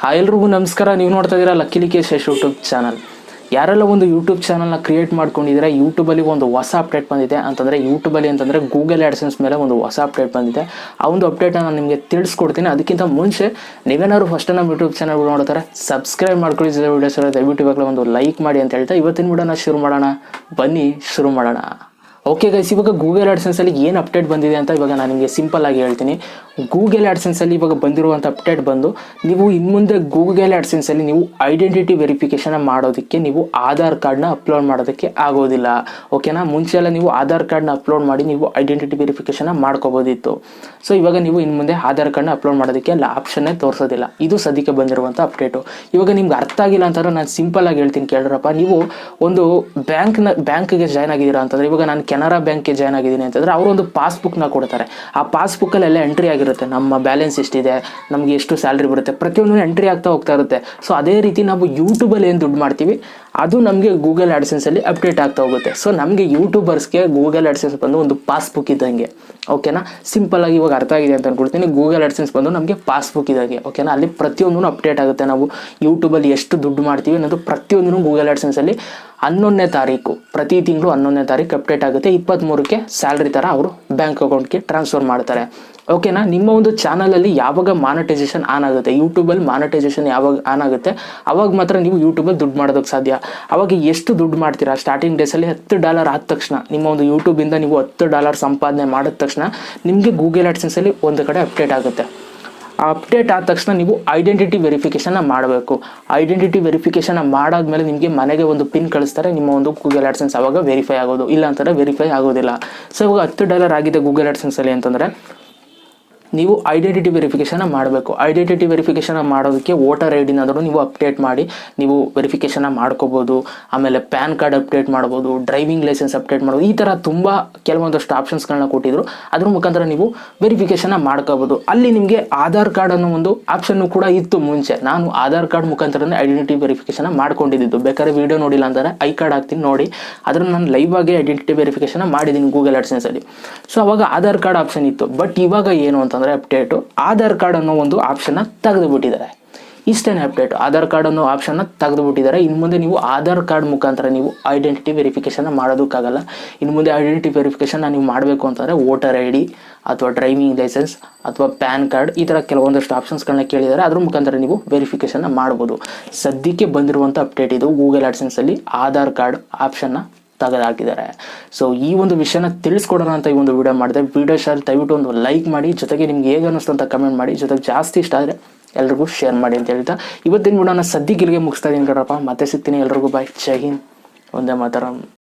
Hi ಎಲ್ರಿಗೂ ನಮಸ್ಕಾರ. ನೀವು ನೋಡ್ತಾ ಇದ್ದೀರಾ ಲಕ್ಕೇಶ್ ಯೂಟ್ಯೂಬ್ ಚಾನಲ್. ಯಾರೆಲ್ಲ ಒಂದು ಯೂಟ್ಯೂಬ್ ಚಾನಲ್ನ ಕ್ರಿಯೇಟ್ ಮಾಡ್ಕೊಂಡಿದ್ರೆ ಯೂಟ್ಯೂಬಲ್ಲಿ ಒಂದು ಹೊಸ ಅಪ್ಡೇಟ್ ಬಂದಿದೆ ಅಂತಂದರೆ ಯೂಟ್ಯೂಬಲ್ಲಿ ಅಂತಂದರೆ ಗೂಗಲ್ ಆ್ಯಡ್ಸೆನ್ಸ್ ಮೇಲೆ ಒಂದು ಹೊಸ ಅಪ್ಡೇಟ್ ಬಂದಿದೆ. ಆ ಒಂದು ಅಪ್ಡೇಟ್ನ ನಾನು ನಿಮಗೆ ತಿಳಿಸ್ಕೊಡ್ತೀನಿ. ಅದಕ್ಕಿಂತ ಮುಂಚೆ ನೀವೇನಾದ್ರು ಫಸ್ಟ್ ನಮ್ಮ ಯೂಟ್ಯೂಬ್ ಚಾನಲ್ ನೋಡ್ತಾರೆ ಸಬ್ಸ್ಕ್ರೈಬ್ ಮಾಡ್ಕೊಳ್ಳಿ, ವೀಡಿಯೋಸ್ ದಯವಿಟ್ಟು ಇವಾಗಲೇ ಒಂದು ಲೈಕ್ ಮಾಡಿ ಅಂತ ಹೇಳ್ತಾ ಇವತ್ತಿನ ವಿಡಿಯೋನ ಶುರು ಮಾಡೋಣ. ಬನ್ನಿ ಶುರು ಮಾಡೋಣ. ಓಕೆ ಗೈಸ್, ಇವಾಗ ಗೂಗಲ್ ಆ್ಯಡ್ಸೆನ್ಸಲ್ಲಿ ಏನು ಅಪ್ಡೇಟ್ ಬಂದಿದೆ ಅಂತ ಇವಾಗ ನಾನು ನಿಮಗೆ ಸಿಂಪಲ್ ಆಗಿ ಹೇಳ್ತೀನಿ. ಗೂಗಲ್ ಆ್ಯಡ್ಸೆನ್ಸಲ್ಲಿ ಇವಾಗ ಬಂದಿರುವಂಥ ಅಪ್ಡೇಟ್ ಬಂದು ನೀವು ಇನ್ನು ಮುಂದೆ ಗೂಗಲ್ ಆ್ಯಡ್ಸೆನ್ಸಲ್ಲಿ ನೀವು ಐಡೆಂಟಿಟಿ ವೆರಿಫಿಕೇಷನ್ ಮಾಡೋದಕ್ಕೆ ನೀವು ಆಧಾರ್ ಕಾರ್ಡ್ನ ಅಪ್ಲೋಡ್ ಮಾಡೋದಕ್ಕೆ ಆಗೋದಿಲ್ಲ. ಓಕೆನಾ? ಮುಂಚೆ ಎಲ್ಲ ನೀವು ಆಧಾರ್ ಕಾರ್ಡ್ನ ಅಪ್ಲೋಡ್ ಮಾಡಿ ನೀವು ಐಡೆಂಟಿಟಿ ವೆರಿಫಿಕೇಷನ್ ಮಾಡ್ಕೋಬೋದಿತ್ತು. ಸೊ ಇವಾಗ ನೀವು ಇನ್ನು ಮುಂದೆ ಆಧಾರ್ ಕಾರ್ಡ್ನ ಅಪ್ಲೋಡ್ ಮಾಡೋದಕ್ಕೆ ಎಲ್ಲ ಆಪ್ಷನ್ನೇ ತೋರಿಸೋದಿಲ್ಲ. ಇದು ಸದ್ಯಕ್ಕೆ ಬಂದಿರುವಂಥ ಅಪ್ಡೇಟು. ಇವಾಗ ನಿಮ್ಗೆ ಅರ್ಥ ಆಗಿಲ್ಲ ಅಂತಂದ್ರೆ ನಾನು ಸಿಂಪಲ್ ಆಗಿ ಹೇಳ್ತೀನಿ ಕೇಳ್ರಪ್ಪ. ನೀವು ಒಂದು ಬ್ಯಾಂಕ್ಗೆ ಜಾಯ್ನ್ ಆಗಿದ್ದೀರಾ ಅಂತಂದರೆ, ಇವಾಗ ನಾನು ಕೆನರಾ ಬ್ಯಾಂಕ್ಗೆ ಜಾಯ್ನ್ ಆಗಿದ್ದೀನಿ ಅಂತಂದರೆ ಅವರು ಒಂದು ಪಾಸ್ಬುಕ್ನ ಕೊಡ್ತಾರೆ. ಆ ಪಾಸ್ಬುಕ್ಕಲ್ಲೆಲ್ಲ ಎಂಟ್ರಿ ಆಗಿರುತ್ತೆ, ನಮ್ಮ ಬ್ಯಾಲೆನ್ಸ್ ಎಷ್ಟಿದೆ, ನಮಗೆ ಎಷ್ಟು ಸ್ಯಾಲ್ರಿ ಬರುತ್ತೆ, ಪ್ರತಿಯೊಂದು ಎಂಟ್ರಿ ಆಗ್ತಾ ಹೋಗ್ತಾ ಇರುತ್ತೆ. ಸೊ ಅದೇ ರೀತಿ ನಾವು ಯೂಟ್ಯೂಬಲ್ಲಿ ಏನು ದುಡ್ಡು ಮಾಡ್ತೀವಿ ಅದು ನಮಗೆ ಗೂಗಲ್ ಆ್ಯಡ್ಸೆನ್ಸಲ್ಲಿ ಅಪ್ಡೇಟ್ ಆಗ್ತಾ ಹೋಗುತ್ತೆ. ಸೊ ನಮಗೆ ಯೂಟ್ಯೂಬರ್ಸ್ಗೆ ಗೂಗಲ್ ಆ್ಯಡ್ಸೆನ್ಸ್ ಬಂದು ಒಂದು ಪಾಸ್ಬುಕ್ ಇದ್ದಂಗೆ. ಓಕೆನಾ? ಸಿಂಪಲ್ ಆಗಿ ಇವಾಗ ಅರ್ಥ ಆಗಿದೆ ಅಂತ ಅನ್ಕೊಳ್ತೀನಿ. ಗೂಗಲ್ ಆ್ಯಡ್ಸೆನ್ಸ್ ಬಂದು ನಮಗೆ ಪಾಸ್ಬುಕ್ ಇದ್ದಂಗೆ. ಓಕೆನಾ? ಅಲ್ಲಿ ಪ್ರತಿಯೊಂದೂ ಅಪ್ಡೇಟ್ ಆಗುತ್ತೆ. ನಾವು ಯೂಟ್ಯೂಬಲ್ಲಿ ಎಷ್ಟು ದುಡ್ಡು ಮಾಡ್ತೀವಿ ಅನ್ನೋದು ಪ್ರತಿಯೊಂದೂ ಗೂಗಲ್ ಆ್ಯಡ್ಸೆನ್ಸಲ್ಲಿ 11ನೇ ತಾರೀಕು, ಪ್ರತಿ ತಿಂಗಳು 11ನೇ ತಾರೀಕು ಅಪ್ಡೇಟ್ ಆಗುತ್ತೆ. 23ಕ್ಕೆ ಸ್ಯಾಲ್ರಿ ಥರ ಅವರು ಬ್ಯಾಂಕ್ ಅಕೌಂಟ್ಗೆ ಟ್ರಾನ್ಸ್ಫರ್ ಮಾಡ್ತಾರೆ. ಓಕೆನಾ? ನಿಮ್ಮ ಒಂದು ಚಾನಲಲ್ಲಿ ಯಾವಾಗ ಮಾನಿಟೈಸೇಷನ್ ಆನ್ ಆಗುತ್ತೆ, ಯೂಟ್ಯೂಬಲ್ಲಿ ಮಾನಿಟೈಸೇಷನ್ ಯಾವಾಗ ಆನ್ ಆಗುತ್ತೆ ಅವಾಗ ಮಾತ್ರ ನೀವು ಯೂಟ್ಯೂಬಲ್ಲಿ ದುಡ್ಡು ಮಾಡೋದಕ್ಕೆ ಸಾಧ್ಯ. ಅವಾಗ ಎಷ್ಟು ದುಡ್ಡು ಮಾಡ್ತೀರಾ? ಸ್ಟಾರ್ಟಿಂಗ್ ಡೇಸಲ್ಲಿ $10 ಆದ ತಕ್ಷಣ ನಿಮ್ಮ ಒಂದು ಯೂಟ್ಯೂಬಿಂದ ನೀವು $10 ಸಂಪಾದನೆ ಮಾಡಿದ ತಕ್ಷಣ ನಿಮಗೆ ಗೂಗಲ್ ಆ್ಯಡ್ಸೆನ್ಸಲ್ಲಿ ಒಂದು ಕಡೆ ಅಪ್ಡೇಟ್ ಆಗುತ್ತೆ. ಆ ಅಪ್ಡೇಟ್ ಆದ ತಕ್ಷಣ ನೀವು ಐಡೆಂಟಿಟಿ ವೆರಿಫಿಕೇಷನ್ನ ಮಾಡಬೇಕು. ಐಡೆಂಟಿಟಿ ವೆರಿಫಿಕೇಷನ್ ಮಾಡಾದ್ಮೇಲೆ ನಿಮಗೆ ಮನೆಗೆ ಒಂದು ಪಿನ್ ಕಳಿಸ್ತಾರೆ. ನಿಮ್ಮ ಒಂದು ಗೂಗಲ್ ಆ್ಯಡ್ಸೆನ್ಸ್ ಆವಾಗ ವೆರಿಫೈ ಆಗೋದು, ಇಲ್ಲ ಅಂತಾರೆ ವೆರಿಫೈ ಆಗೋದಿಲ್ಲ. ಸೊ ಇವಾಗ $10 ಆಗಿದೆ ಗೂಗಲ್ ಆ್ಯಡ್ಸೆನ್ಸಲ್ಲಿ ಅಂತಂದರೆ ನೀವು ಐಡೆಂಟಿಟಿ ವೆರಿಫಿಕೇಷನ್ ಮಾಡಬೇಕು. ಐಡೆಂಟಿಟಿ ವೆರಿಫಿಕೇಷನ್ ಮಾಡೋದಕ್ಕೆ ವೋಟರ್ ಐ ಡಿನಾದರೂ ನೀವು ಅಪ್ಡೇಟ್ ಮಾಡಿ ನೀವು ವೆರಿಫಿಕೇಷನ್ ಮಾಡ್ಕೋಬೋದು. ಆಮೇಲೆ ಪ್ಯಾನ್ ಕಾರ್ಡ್ ಅಪ್ಡೇಟ್ ಮಾಡ್ಬೋದು, ಡ್ರೈವಿಂಗ್ ಲೈಸೆನ್ಸ್ ಅಪ್ಡೇಟ್ ಮಾಡ್ಬೋದು. ಈ ಥರ ತುಂಬ ಕೆಲವೊಂದಷ್ಟು ಆಪ್ಷನ್ಸ್ಗಳನ್ನ ಕೊಟ್ಟಿದ್ರು. ಅದ್ರ ಮುಖಾಂತರ ನೀವು ವೆರಿಫಿಕೇಷನ್ ಮಾಡ್ಕೋಬೋದು. ಅಲ್ಲಿ ನಿಮಗೆ ಆಧಾರ್ ಕಾರ್ಡ್ ಅನ್ನೋ ಒಂದು ಆಪ್ಷನ್ನು ಕೂಡ ಇತ್ತು ಮುಂಚೆ. ನಾನು ಆಧಾರ್ ಕಾರ್ಡ್ ಮುಖಾಂತರನೇ ಐಡೆಂಟಿಟಿ ವೆರಿಫಿಕೇಷನ್ ಮಾಡ್ಕೊಂಡಿದ್ದು. ಬೇಕಾದ್ರೆ ವೀಡಿಯೋ ನೋಡಿಲ್ಲ ಅಂದರೆ ಐ ಕಾರ್ಡ್ ಹಾಕ್ತೀನಿ ನೋಡಿ. ಅದನ್ನು ನಾನು ಲೈವ್ ಆಗಿ ಐಡೆಂಟಿಟಿ ವೆರಿಫಿಕೇಷನ್ ಮಾಡಿದ್ದೀನಿ ಗೂಗಲ್ ಆ್ಯಡ್ಸೆನ್ಸಲ್ಲಿ. ಸೊ ಅವಾಗ ಆಧಾರ್ ಕಾರ್ಡ್ ಆಪ್ಷನ್ ಇತ್ತು. ಬಟ್ ಇವಾಗ ಏನು ಅಂತಂದರೆ ಅಪ್ಡೇಟು ಆಧಾರ್ ಕಾರ್ಡ್ ಅನ್ನೋ ಒಂದು ಆಪ್ಷನ್ನ ತೆಗೆದು ಬಿಟ್ಟಿದ್ದಾರೆ. ಇಷ್ಟೇನೆ ಅಪ್ಡೇಟ್. ಆಧಾರ್ ಕಾರ್ಡ್ ಅನ್ನೋ ಆಪ್ಷನ್ನ ತೆಗೆದು ಬಿಟ್ಟಿದ್ದಾರೆ. ಇನ್ನು ಮುಂದೆ ನೀವು ಆಧಾರ್ ಕಾರ್ಡ್ ಮುಖಾಂತರ ನೀವು ಐಡೆಂಟಿಟಿ ವೆರಿಫಿಕೇಷನ್ ಮಾಡೋದಕ್ಕಾಗಲ್ಲ. ಇನ್ನು ಮುಂದೆ ಐಡೆಂಟಿಟಿ ವೆರಿಫಿಕೇಷನ್ ನೀವು ಮಾಡಬೇಕು ಅಂತಂದರೆ ವೋಟರ್ ಐ ಡಿ ಅಥವಾ ಡ್ರೈವಿಂಗ್ ಲೈಸೆನ್ಸ್ ಅಥವಾ ಪ್ಯಾನ್ ಕಾರ್ಡ್ ಈ ಥರ ಕೆಲವೊಂದಷ್ಟು ಆಪ್ಷನ್ಸ್ಗಳನ್ನ ಕೇಳಿದ್ದಾರೆ. ಅದ್ರ ಮುಖಾಂತರ ನೀವು ವೆರಿಫಿಕೇಷನ್ ಮಾಡ್ಬೋದು. ಸದ್ಯಕ್ಕೆ ಬಂದಿರುವಂಥ ಅಪ್ಡೇಟ್ ಇದು. ಗೂಗಲ್ ಆ್ಯಡ್ಸೆನ್ಸಲ್ಲಿ ಆಧಾರ್ ಕಾರ್ಡ್ ಆಪ್ಷನ್ನ ತೆಗೆದಾಕಿದ್ದಾರೆ. ಸೊ ಈ ಒಂದು ವಿಷಯನ ತಿಳಿಸ್ಕೊಡೋಣ ಅಂತ ಈ ಒಂದು ವಿಡಿಯೋ ಮಾಡಿದೆ. ವಿಡಿಯೋ ಶೇರ್ ದಯವಿಟ್ಟು ಒಂದು ಲೈಕ್ ಮಾಡಿ, ಜೊತೆಗೆ ನಿಮ್ಗೆ ಹೇಗೆ ಅನ್ನಿಸ್ತು ಅಂತ ಕಮೆಂಟ್ ಮಾಡಿ, ಜೊತೆಗೆ ಜಾಸ್ತಿ ಇಷ್ಟ ಆದರೆ ಎಲ್ರಿಗೂ ಶೇರ್ ಮಾಡಿ ಅಂತ ಹೇಳ್ತಾ ಇವತ್ತಿನ ವಿಡಿಯೋನ ಸದ್ಯಕ್ಕೆ ಇಲ್ಲಿಗೆ ಮುಗಿಸ್ತಾ ಇದ್ದೀನಿ ಕಣಪ್ಪ. ಮತ್ತೆ ಸಿಗ್ತೀನಿ. ಎಲ್ರಿಗೂ ಬಾಯ್. ಜೈ ಹಿಂದ್. ಒಂದೇ ಮಾತರಂ.